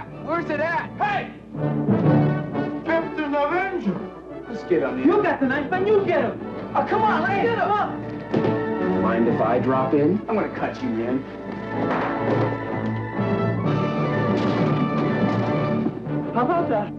Yeah, where's it at? Hey! Captain Avenger! Let's get on You got the knife, man, you get him! Oh, come on, let's get him up! Mind if I drop in? I'm gonna cut you in. How about that?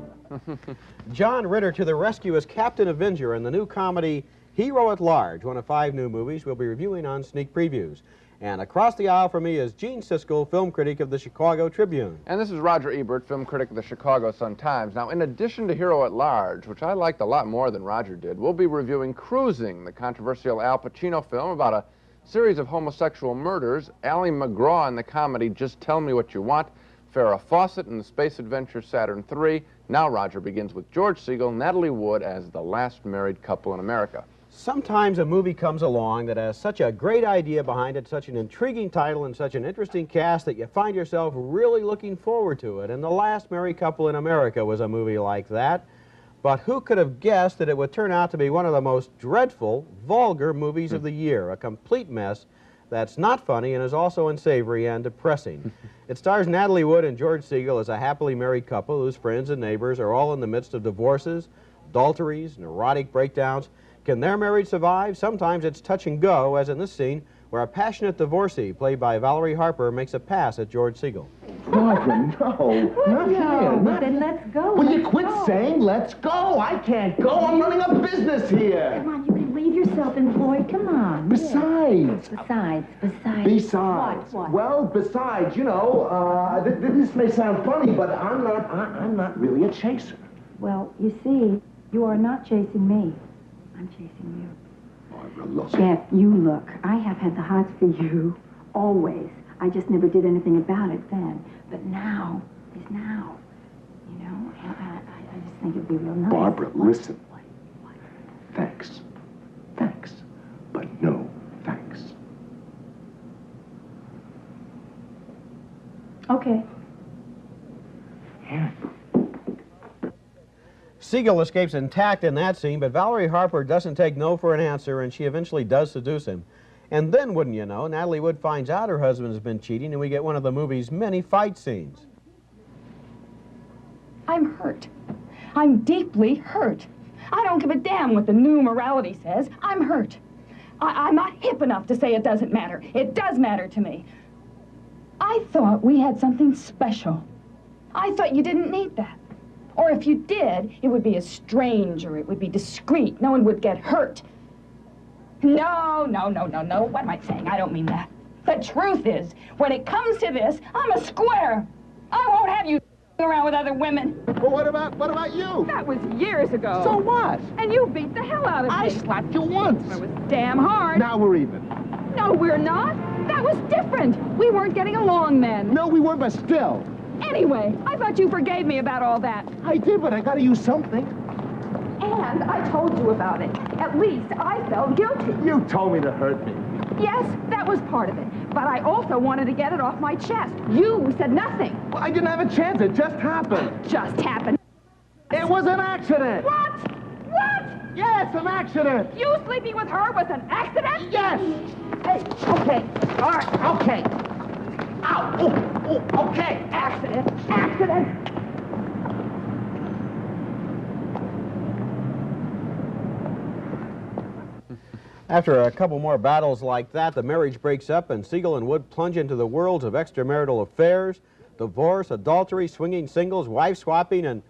John Ritter to the rescue as Captain Avenger in the new comedy Hero at Large, one of 5 new movies we'll be reviewing on Sneak Previews. And across the aisle from me is Gene Siskel, film critic of the Chicago Tribune. And this is Roger Ebert, film critic of the Chicago Sun-Times. Now, in addition to Hero at Large, which I liked a lot more than Roger did, we'll be reviewing Cruising, the controversial Al Pacino film about a series of homosexual murders, Ally McGraw in the comedy Just Tell Me What You Want, Farrah Fawcett in the space adventure Saturn III. Now Roger begins with George Siskel, Natalie Wood as the last married couple in America. Sometimes a movie comes along that has such a great idea behind it, such an intriguing title and such an interesting cast that you find yourself really looking forward to it. And The Last Married Couple in America was a movie like that. But who could have guessed that it would turn out to be one of the most dreadful, vulgar movies of the year, a complete mess that's not funny and is also unsavory and depressing. It stars Natalie Wood and George Siskel as a happily married couple whose friends and neighbors are all in the midst of divorces, adulteries, neurotic breakdowns. Can their marriage survive? Sometimes it's touch and go, as in this scene, where a passionate divorcee, played by Valerie Harper, makes a pass at George Siskel. Barbara, no. Not here. Well, then let's go. Will you let's quit go. saying let's go? I can't go. I'm running a business here. Come on, you can leave yourself employed. Come on. Besides. Besides. What? Well, besides, you know, this may sound funny, but I'm not really a chaser. Well, you see, you are not chasing me. I'm chasing you. Barbara, look. Jeff, you look. I have had the hots for you, always. I just never did anything about it then. But now is now, you know, and I just think it'd be real nice. Barbara, listen. What? Thanks. Thanks. But no thanks. Okay. Yeah. Siskel escapes intact in that scene, but Valerie Harper doesn't take no for an answer, and she eventually does seduce him. And then, wouldn't you know, Natalie Wood finds out her husband has been cheating, and we get one of the movie's many fight scenes. I'm hurt. I'm deeply hurt. I don't give a damn what the new morality says. I'm hurt. I'm not hip enough to say it doesn't matter. It does matter to me. I thought we had something special. I thought you didn't need that. Or if you did, it would be a stranger. It would be discreet. No one would get hurt. No. What am I saying? I don't mean that. The truth is, when it comes to this, I'm a square. I won't have you around with other women. Well, what about you? That was years ago. So what? And you beat the hell out of me. I slapped you once. It was damn hard. Now we're even. No, we're not. That was different. We weren't getting along then. No, we weren't, but still. Anyway, I thought you forgave me about all that. I did, but I gotta use something. And I told you about it. At least I felt guilty. You told me to hurt me. Yes, that was part of it. But I also wanted to get it off my chest. You said nothing. Well, I didn't have a chance. It just happened. Just happened. It was an accident. What? What? Yes, an accident. You sleeping with her was an accident? Yes. Hey, okay. All right, okay. Ow. Oh, okay. Accident. Accident. After a couple more battles like that, the marriage breaks up and Siskel and Wood plunge into the worlds of extramarital affairs, divorce, adultery, swinging singles, wife swapping, and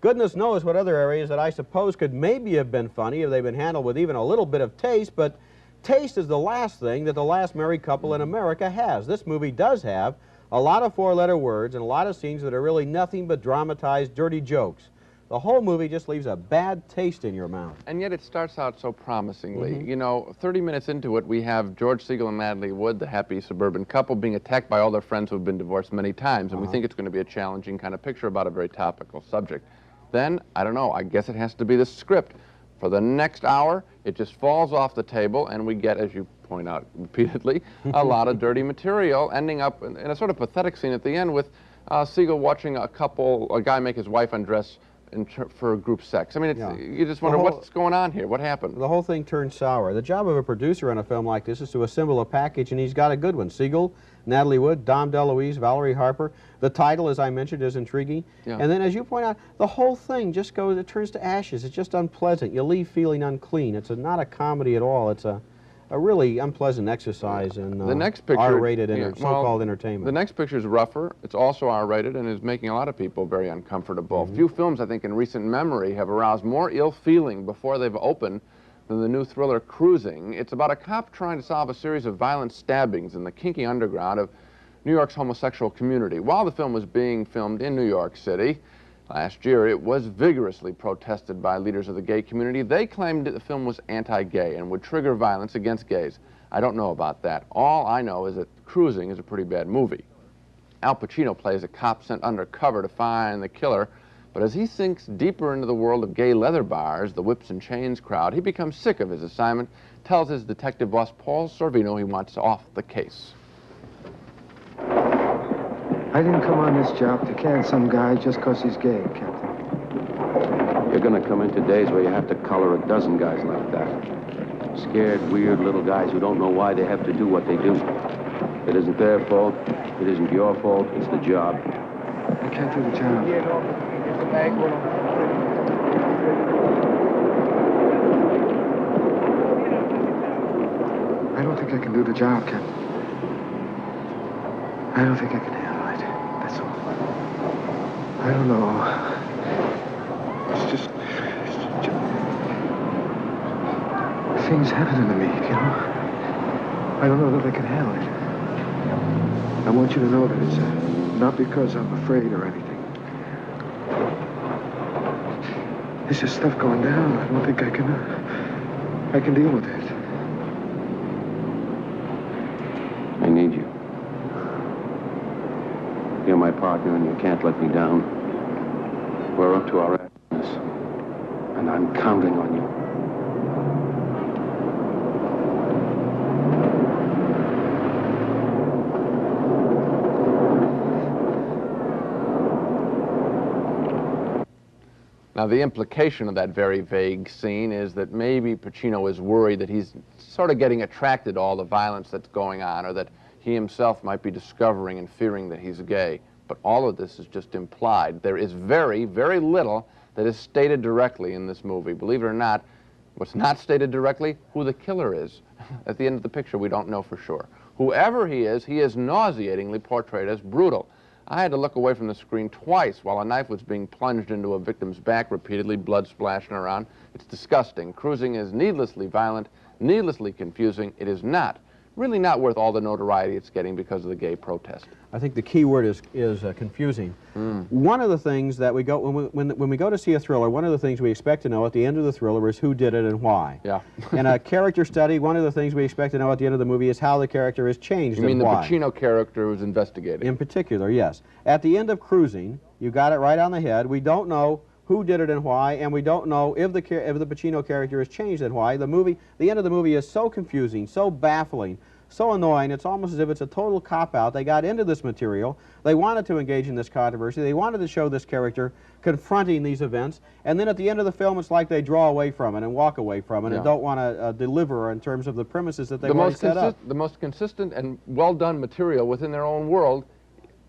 goodness knows what other areas that I suppose could maybe have been funny if they've been handled with even a little bit of taste, but taste is the last thing that The Last Married Couple in America has. This movie does have a lot of four-letter words and a lot of scenes that are really nothing but dramatized dirty jokes. The whole movie just leaves a bad taste in your mouth. And yet it starts out so promisingly. You know, 30 minutes into it, we have George Siskel and Natalie Wood, the happy suburban couple, being attacked by all their friends who have been divorced many times, and we think it's going to be a challenging kind of picture about a very topical subject. Then, I don't know, I guess it has to be the script. For the next hour, it just falls off the table, and we get, as you point out repeatedly, a lot of dirty material, ending up in a sort of pathetic scene at the end with Siskel watching a guy make his wife undress for group sex. I mean, you just wonder what's going on here. What happened? The whole thing turned sour. The job of a producer on a film like this is to assemble a package, and he's got a good one. Siskel, Natalie Wood, Dom DeLuise, Valerie Harper. The title, as I mentioned, is intriguing. Yeah. And then, as you point out, the whole thing just goes, it turns to ashes. It's just unpleasant. You leave feeling unclean. It's not a comedy at all. It's a really unpleasant exercise in the next picture, R-rated so-called well, entertainment. The next picture is rougher. It's also R-rated and is making a lot of people very uncomfortable. Few films, I think, in recent memory have aroused more ill feeling before they've opened than the new thriller Cruising. It's about a cop trying to solve a series of violent stabbings in the kinky underground of New York's homosexual community. While the film was being filmed in New York City last year, it was vigorously protested by leaders of the gay community. They claimed that the film was anti-gay and would trigger violence against gays. I don't know about that. All I know is that Cruising is a pretty bad movie. Al Pacino plays a cop sent undercover to find the killer, but as he sinks deeper into the world of gay leather bars, the whips and chains crowd, he becomes sick of his assignment, tells his detective boss, Paul Sorvino, he wants off the case. I didn't come on this job to can some guy just because he's gay, Captain. You're gonna come into days where you have to collar a dozen guys like that. Scared, weird little guys who don't know why they have to do what they do. It isn't their fault. It isn't your fault. It's the job. I can't do the job. I don't think I can do the job, Captain. I don't think I can handle it. That's all. I don't know. It's just things happening to me, you know? I don't know that I can handle it. I want you to know that it's not because I'm afraid or anything. There's just stuff going down. I don't think I can deal with it. I need you. You're my partner and you can't let me down. We're up to our ass, and I'm counting on you. Now, the implication of that very vague scene is that maybe Pacino is worried that he's sort of getting attracted to all the violence that's going on, or that he himself might be discovering and fearing that he's gay. But all of this is just implied. There is very, very little that is stated directly in this movie. Believe it or not, what's not stated directly, who the killer is. At the end of the picture, we don't know for sure. Whoever he is nauseatingly portrayed as brutal. I had to look away from the screen twice while a knife was being plunged into a victim's back repeatedly, blood splashing around. It's disgusting. Cruising is needlessly violent, needlessly confusing. It is really not worth all the notoriety it's getting because of the gay protest. I think the key word is confusing. One of the things that we go, when we go to see a thriller, one of the things we expect to know at the end of the thriller is who did it and why. Yeah. In a character study, one of the things we expect to know at the end of the movie is how the character is changed and why. You mean the Pacino character who's investigating? In particular, yes. At the end of Cruising, you got it right on the head. We don't know who did it and why, and we don't know if the Pacino character is changed and why. The end of the movie is so confusing, so baffling, so annoying, it's almost as if it's a total cop-out. They got into this material, they wanted to engage in this controversy, they wanted to show this character confronting these events, and then at the end of the film it's like they draw away from it and walk away from it and don't want to deliver in terms of the premises that they've already set up. The most consistent and well-done material within their own world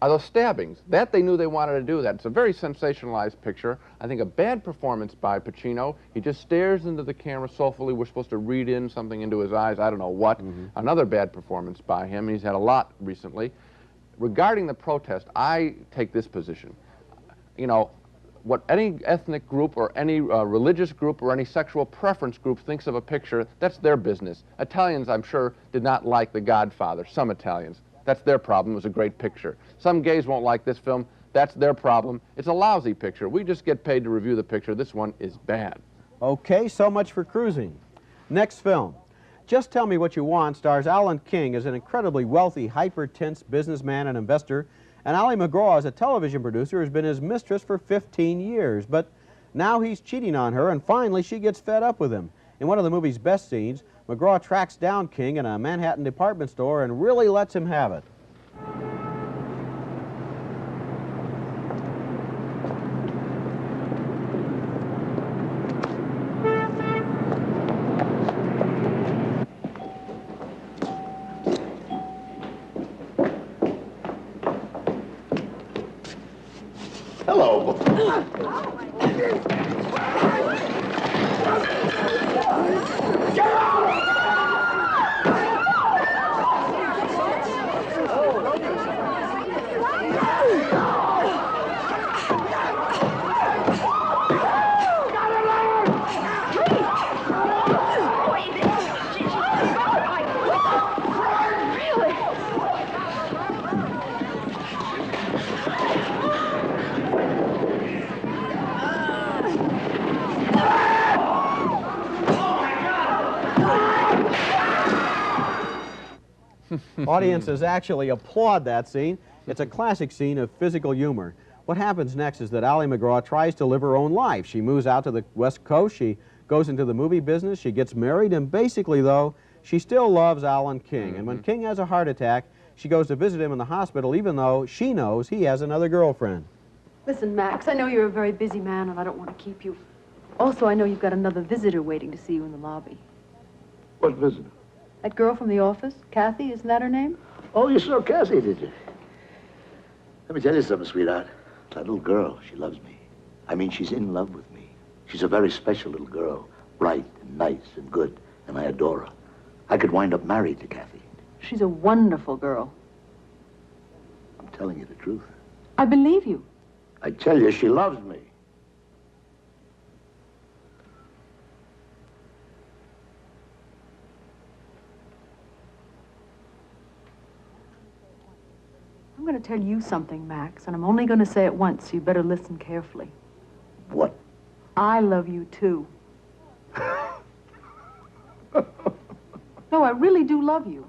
are those stabbings. That they knew they wanted to do that. It's a very sensationalized picture. I think a bad performance by Pacino. He just stares into the camera soulfully. We're supposed to read in something into his eyes. I don't know what. Another bad performance by him. He's had a lot recently. Regarding the protest, I take this position. You know, what any ethnic group or any religious group or any sexual preference group thinks of a picture, that's their business. Italians, I'm sure, did not like The Godfather. Some Italians. That's their problem. It was a great picture. Some gays won't like this film. That's their problem. It's a lousy picture. We just get paid to review the picture. This one is bad. Okay, so much for Cruising. Next film. Just Tell Me What You Want stars Alan King as an incredibly wealthy, hyper-tense businessman and investor, and Ali MacGraw as a television producer has been his mistress for 15 years. But now he's cheating on her, and finally she gets fed up with him. In one of the movie's best scenes, MacGraw tracks down King in a Manhattan department store and really lets him have it. Hello. Audiences actually applaud that scene. It's a classic scene of physical humor. What happens next is that Ally McGraw tries to live her own life. She moves out to the West Coast, she goes into the movie business, she gets married, and basically, though, she still loves Alan King. And when King has a heart attack, she goes to visit him in the hospital, even though she knows he has another girlfriend. Listen, Max, I know you're a very busy man, and I don't want to keep you. Also, I know you've got another visitor waiting to see you in the lobby. What visitor? That girl from the office, Kathy, isn't that her name? Oh, you saw Cassie, did you? Let me tell you something, sweetheart. That little girl, she loves me. I mean, she's in love with me. She's a very special little girl. Bright and nice and good, and I adore her. I could wind up married to Kathy. She's a wonderful girl. I'm telling you the truth. I believe you. I tell you, she loves me. I'm going to tell you something, Max, and I'm only going to say it once, so you better listen carefully. What? I love you, too. No, I really do love you.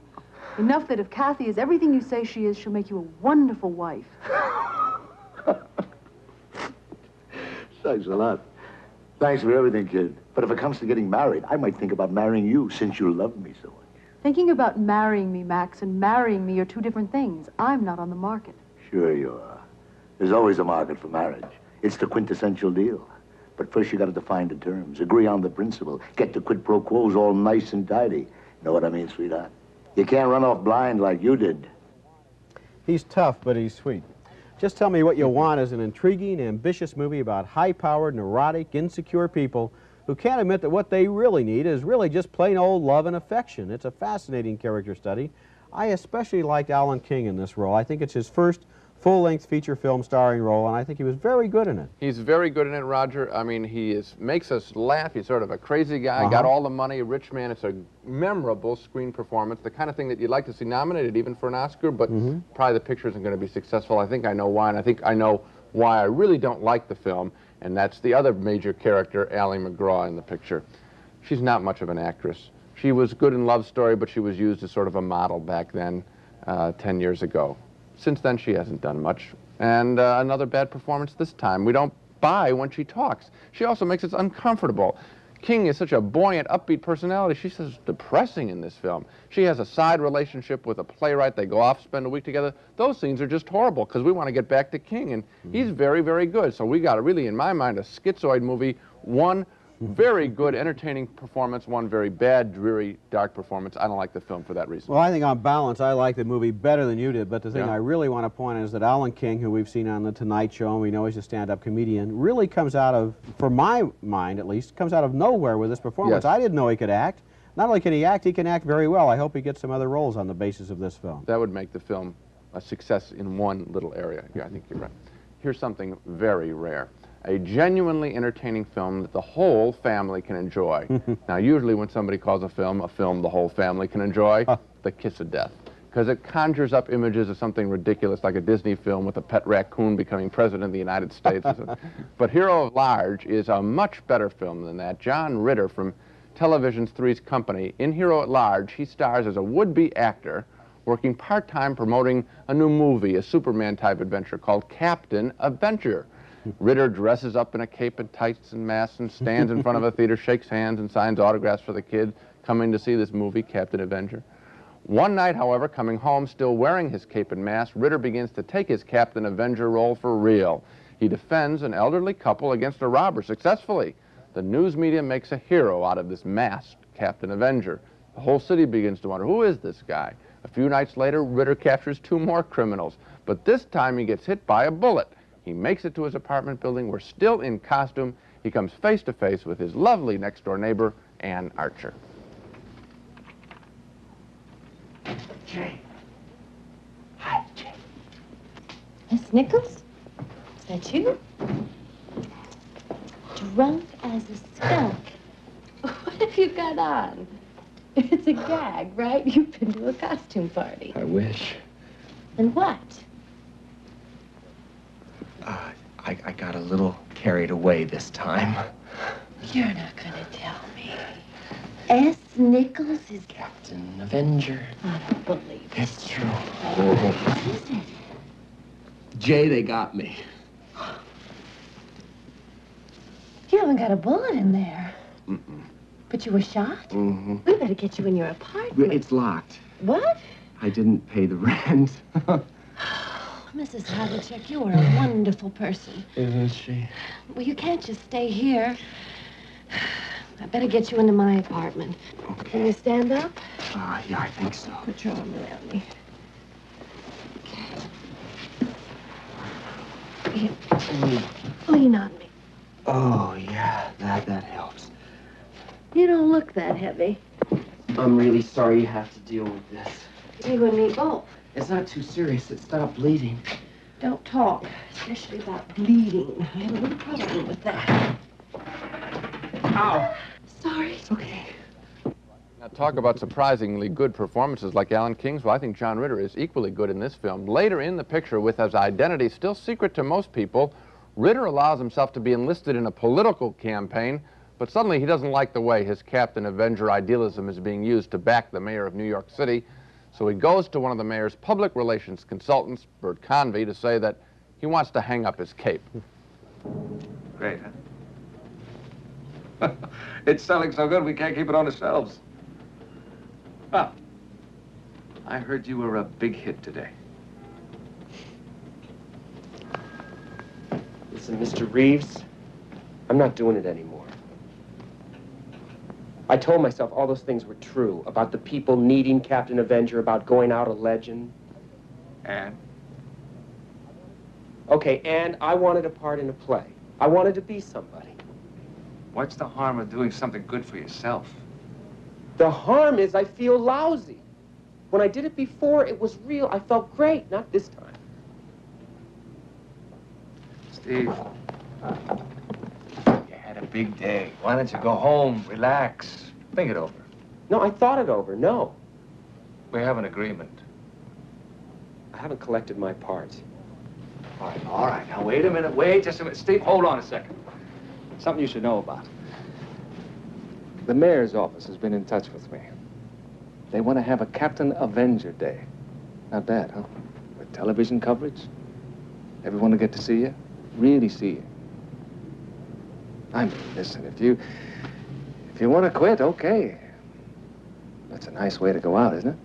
Enough that if Kathy is everything you say she is, she'll make you a wonderful wife. Thanks a lot. Thanks for everything, kid. But if it comes to getting married, I might think about marrying you since you love me so much. Thinking about marrying me, Max, and marrying me are two different things. I'm not on the market. Sure you are. There's always a market for marriage. It's the quintessential deal. But first you got to define the terms, agree on the principle, get the quid pro quos all nice and tidy. Know what I mean, sweetheart? You can't run off blind like you did. He's tough, but he's sweet. Just tell me what you want is an intriguing, ambitious movie about high-powered, neurotic, insecure people who can't admit that what they really need is really just plain old love and affection. It's a fascinating character study. I especially liked Alan King in this role. I think it's his first full-length feature film starring role, and I think he was very good in it. He's very good in it, Roger. I mean, makes us laugh. He's sort of a crazy guy, got all the money, a rich man. It's a memorable screen performance, the kind of thing that you'd like to see nominated even for an Oscar, but probably the picture isn't going to be successful. I think I know why, and I think I know why I really don't like the film, and that's the other major character, Ally McGraw, in the picture. She's not much of an actress. She was good in Love Story, but she was used as sort of a model back then, 10 years ago. Since then, she hasn't done much. And another bad performance this time. We don't buy when she talks. She also makes us uncomfortable. King is such a buoyant, upbeat personality. She's so depressing in this film. She has a side relationship with a playwright. They go off, spend a week together. Those scenes are just horrible because we want to get back to King, and he's very, very good. So we got a really, in my mind, a schizoid movie. One very good, entertaining performance, one very bad, dreary, dark performance. I don't like the film for that reason. Well, I think on balance, I like the movie better than you did, but the thing I really want to point out is that Alan King, who we've seen on The Tonight Show, and we know he's a stand-up comedian, really comes out of, for my mind at least, comes out of nowhere with this performance. I didn't know he could act. Not only can he act very well. I hope he gets some other roles on the basis of this film. That would make the film a success in one little area. Yeah, I think you're right. Here's something very rare. A genuinely entertaining film that the whole family can enjoy. Now, usually when somebody calls a film the whole family can enjoy, The Kiss of Death. Because it conjures up images of something ridiculous, like a Disney film with a pet raccoon becoming president of the United States. But Hero at Large is a much better film than that. John Ritter from Television's Three's Company. In Hero at Large, he stars as a would-be actor working part-time promoting a new movie, a Superman-type adventure called Captain Avenger. Ritter dresses up in a cape and tights and masks and stands in front of a theater, shakes hands and signs autographs for the kid coming to see this movie, Captain Avenger. One night, however, coming home still wearing his cape and mask, Ritter begins to take his Captain Avenger role for real. He defends an elderly couple against a robber successfully. The news media makes a hero out of this masked Captain Avenger. The whole city begins to wonder, who is this guy? A few nights later, Ritter captures 2 more criminals, but this time he gets hit by a bullet. He makes it to his apartment building. We're still in costume. He comes face to face with his lovely next-door neighbor, Ann Archer. Jay. Hi, Jay. Miss Nichols? Is that you? Drunk as a skunk. What have you got on? It's a gag, right? You've been to a costume party. I wish. And what? I got a little carried away this time. You're not gonna tell me. S. Nichols is Captain Avenger. I don't believe it. It's true. What is it? Jay, they got me. You haven't got a bullet in there. Mm-mm. But you were shot? Mm-hmm. We better get you in your apartment. It's locked. What? I didn't pay the rent. Mrs. Havlicek, you are a wonderful person. Isn't she? Well, you can't just stay here. I better get you into my apartment. Okay. Can you stand up? Yeah, I think so. Put your arm around me. Okay. Here. Lean on me. Oh, yeah, that helps. You don't look that heavy. I'm really sorry you have to deal with this. You and me both. It's not too serious. It stopped bleeding. Don't talk, especially about bleeding. I have a little problem with that. Ow. Sorry. It's okay. Now, talk about surprisingly good performances like Alan King's. Well, I think John Ritter is equally good in this film. Later in the picture, with his identity still secret to most people, Ritter allows himself to be enlisted in a political campaign, but suddenly he doesn't like the way his Captain Avenger idealism is being used to back the mayor of New York City. So he goes to one of the mayor's public relations consultants, Bert Convey, to say that he wants to hang up his cape. Great, huh? It's selling so good we can't keep it on the shelves. Well, I heard you were a big hit today. Listen, Mr. Reeves, I'm not doing it anymore. I told myself all those things were true, about the people needing Captain Avenger, about going out a legend. And? Okay, and I wanted a part in a play. I wanted to be somebody. What's the harm of doing something good for yourself? The harm is I feel lousy. When I did it before, it was real. I felt great, not this time. Steve, you had a big day. Why don't you go home, relax, think it over? No, I thought it over, no. We have an agreement. I haven't collected my parts. All right, now wait a minute, wait just a minute. Steve, hold on a second. Something you should know about. The mayor's office has been in touch with me. They want to have a Captain Avenger Day. Not bad, huh? With television coverage. Everyone will get to see you. Really see you. I mean, listen, if you want to quit, okay. That's a nice way to go out, isn't it?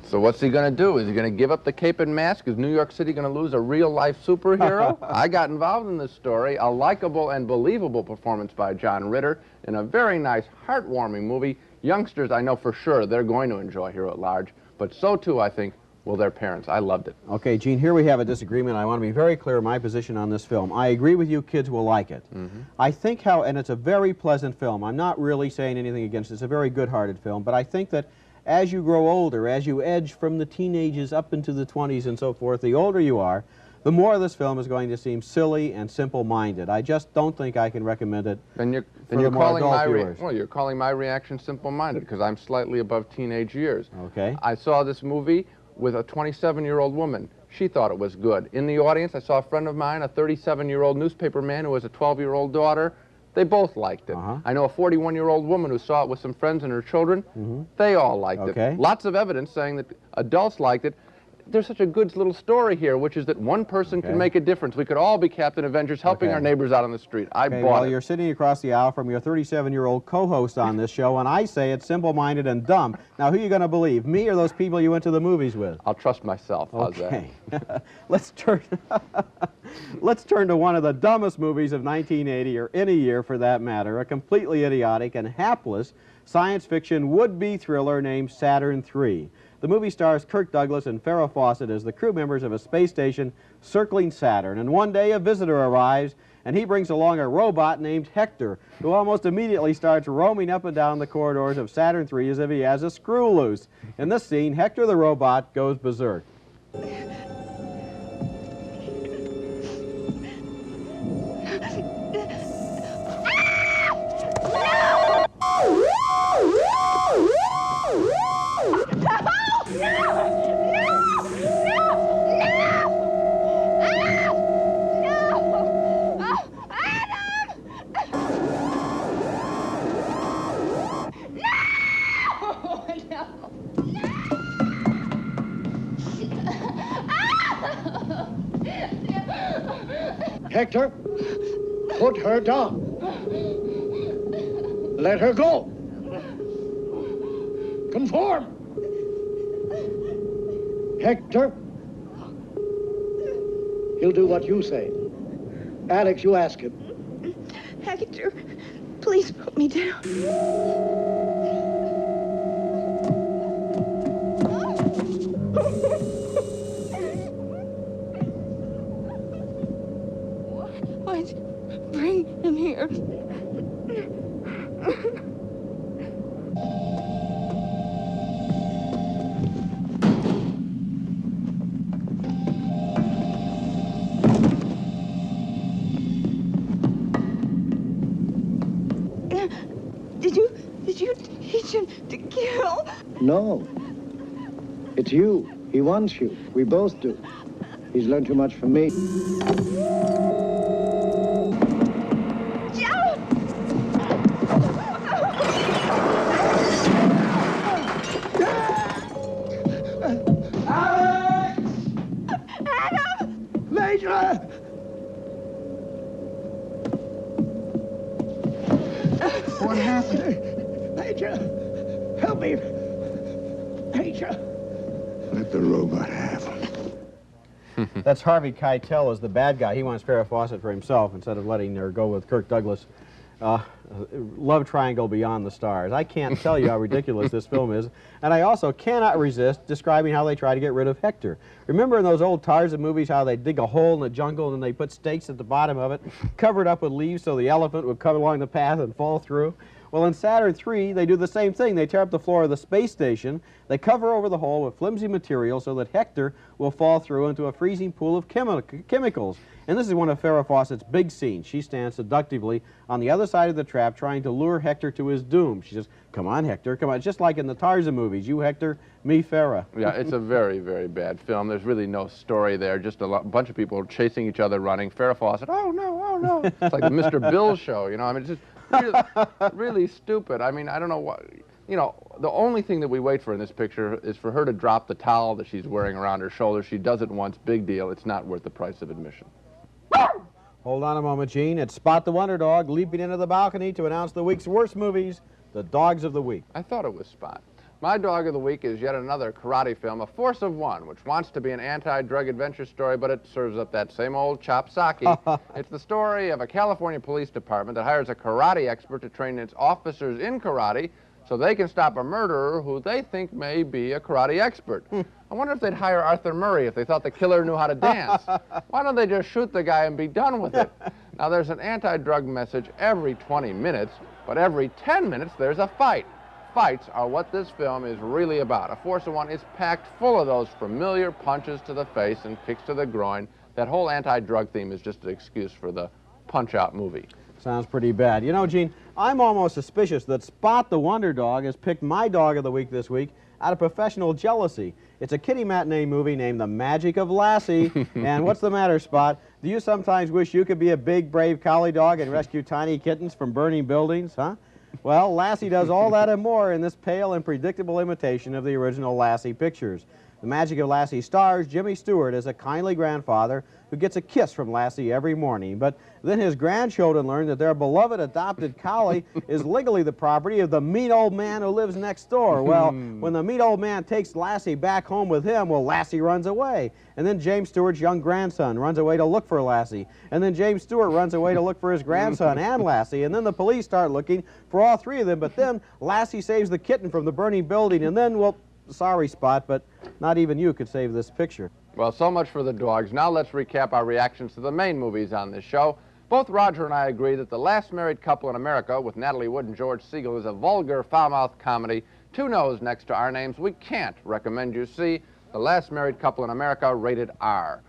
So what's he going to do? Is he going to give up the cape and mask? Is New York City going to lose a real-life superhero? I got involved in this story. A likable and believable performance by John Ritter in a very nice, heartwarming movie. Youngsters, I know for sure they're going to enjoy Hero at Large, but so too, I think, will their parents. I loved it. Okay, Gene, here we have a disagreement. I want to be very clear in my position on this film. I agree with you, kids will like it. I think and it's a very pleasant film. I'm not really saying anything against it. It's a very good-hearted film, but I think that as you grow older, as you edge from the teenagers up into the 20s and so forth, the older you are, the more this film is going to seem silly and simple-minded. I just don't think I can recommend it Then for you're the more calling adult my viewers. well, you're calling my reaction simple-minded because I'm slightly above teenage years. Okay. I saw this movie with a 27-year-old woman. She thought it was good. In the audience, I saw a friend of mine, a 37-year-old newspaper man who has a 12-year-old daughter. They both liked it. I know a 41-year-old woman who saw it with some friends and her children. They all liked it. Lots of evidence saying that adults liked it. There's such a good little story here, which is that one person can make a difference. We could all be Captain Avengers helping our neighbors out on the street. I bought it. You're sitting across the aisle from your 37-year-old co-host on this show, and I say it's simple-minded and dumb. Now, who are you going to believe, me or those people you went to the movies with? I'll trust myself. How's that? Let's turn to one of the dumbest movies of 1980, or any year for that matter, a completely idiotic and hapless science fiction would-be thriller named Saturn III. The movie stars Kirk Douglas and Farrah Fawcett as the crew members of a space station circling Saturn. And one day a visitor arrives, and he brings along a robot named Hector, who almost immediately starts roaming up and down the corridors of Saturn III as if he has a screw loose. In this scene, Hector the robot goes berserk. Hector, put her down. Let her go. Conform. Hector, he'll do what you say. Alex, you ask him. Hector, please put me down. Why'd bring him here? Did you teach him to kill? No. It's you. He wants you. We both do. He's learned too much from me. Major! What happened? Major, help me. Major. Let the robot have him. That's Harvey Keitel as the bad guy. He wants Farrah Fawcett for himself instead of letting her go with Kirk Douglas. Love triangle beyond the stars. I can't tell you how ridiculous this film is, and I also cannot resist describing how they try to get rid of Hector. Remember in those old Tarzan movies how they dig a hole in the jungle and then they put stakes at the bottom of it, cover it up with leaves so the elephant would come along the path and fall through? Well, in Saturn III, they do the same thing. They tear up the floor of the space station, they cover over the hole with flimsy material so that Hector will fall through into a freezing pool of chemicals. And this is one of Farrah Fawcett's big scenes. She stands seductively on the other side of the trap trying to lure Hector to his doom. She says, "Come on, Hector, come on." Just like in the Tarzan movies, you Hector, me Farrah. Yeah, it's a very, very bad film. There's really no story there, just a bunch of people chasing each other, running. Farrah Fawcett, oh no, oh no. It's like the Mr. Bill show, you know, I mean, it's just really, really stupid. I mean, I don't know what, you know, the only thing that we wait for in this picture is for her to drop the towel that she's wearing around her shoulder. She does it once, big deal. It's not worth the price of admission. Hold on a moment, Gene. It's Spot the Wonder Dog leaping into the balcony to announce the week's worst movies, the Dogs of the Week. I thought it was Spot. My Dog of the Week is yet another karate film, A Force of One, which wants to be an anti-drug adventure story, but it serves up that same old chop sake. It's the story of a California police department that hires a karate expert to train its officers in karate so they can stop a murderer who they think may be a karate expert. I wonder if they'd hire Arthur Murray if they thought the killer knew how to dance. Why don't they just shoot the guy and be done with it? Now, there's an anti-drug message every 20 minutes, but every 10 minutes there's a fight. Fights are what this film is really about. A Force of One is packed full of those familiar punches to the face and kicks to the groin. That whole anti-drug theme is just an excuse for the punch-out movie. Sounds pretty bad. You know, Gene, I'm almost suspicious that Spot the Wonder Dog has picked my Dog of the Week this week out of professional jealousy. It's a kiddie matinee movie named The Magic of Lassie. And what's the matter, Spot? Do you sometimes wish you could be a big, brave collie dog and rescue tiny kittens from burning buildings, huh? Well, Lassie does all that and more in this pale and predictable imitation of the original Lassie pictures. The Magic of Lassie stars Jimmy Stewart as a kindly grandfather who gets a kiss from Lassie every morning. But then his grandchildren learn that their beloved adopted collie is legally the property of the mean old man who lives next door. Well, when the mean old man takes Lassie back home with him, well, Lassie runs away. And then James Stewart's young grandson runs away to look for Lassie. And then James Stewart runs away to look for his grandson and Lassie. And then the police start looking for all three of them. But then Lassie saves the kitten from the burning building. And then, well, sorry, Spot, but not even you could save this picture. Well, so much for the dogs. Now let's recap our reactions to the main movies on this show. Both Roger and I agree that The Last Married Couple in America with Natalie Wood and George Siskel is a vulgar, foul-mouthed comedy. Two no's next to our names. We can't recommend you see The Last Married Couple in America, rated R.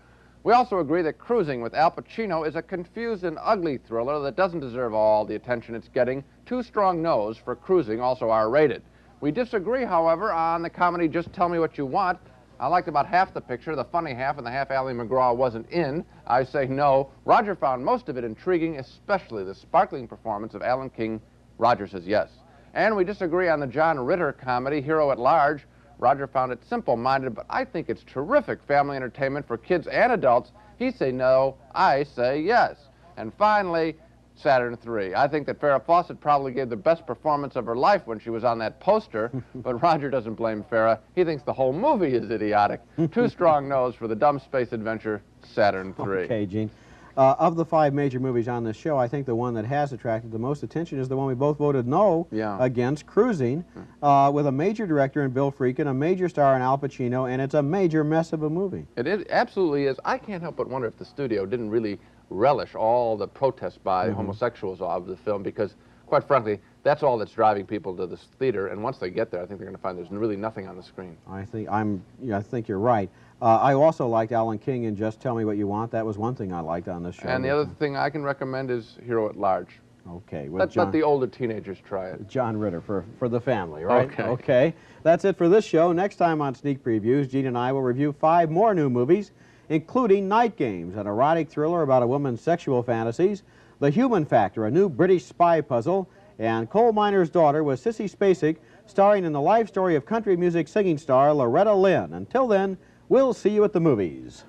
We also agree that Cruising with Al Pacino is a confused and ugly thriller that doesn't deserve all the attention it's getting. Two strong no's for Cruising, also R-rated. We disagree, however, on the comedy Just Tell Me What You Want. I liked about half the picture, the funny half, and the half Ally McGraw wasn't in. I say no. Roger found most of it intriguing, especially the sparkling performance of Alan King. Roger says yes. And we disagree on the John Ritter comedy, Hero at Large. Roger found it simple-minded, but I think it's terrific family entertainment for kids and adults. He say no, I say yes. And finally, Saturn III. I think that Farrah Fawcett probably gave the best performance of her life when she was on that poster, but Roger doesn't blame Farrah. He thinks the whole movie is idiotic. Two strong no's for the dumb space adventure, Saturn III. Okay, Gene. Of the 5 major movies on this show, I think the one that has attracted the most attention is the one we both voted no against, Cruising, with a major director in Bill Friedkin, a major star in Al Pacino, and it's a major mess of a movie. It absolutely is. I can't help but wonder if the studio didn't really relish all the protests by homosexuals of the film, because, quite frankly, that's all that's driving people to this theater, and once they get there, I think they're going to find there's really nothing on the screen. I think you're right. I also liked Alan King in Just Tell Me What You Want. That was one thing I liked on this show. And the other thing I can recommend is Hero at Large. Okay. Let the older teenagers try it. John Ritter for the family, right? Okay. Okay. That's it for this show. Next time on Sneak Previews, Gene and I will review 5 more new movies, including Night Games, an erotic thriller about a woman's sexual fantasies, The Human Factor, a new British spy puzzle, and Coal Miner's Daughter with Sissy Spacek, starring in the life story of country music singing star Loretta Lynn. Until then, we'll see you at the movies.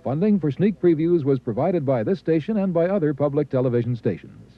Funding for Sneak Previews was provided by this station and by other public television stations.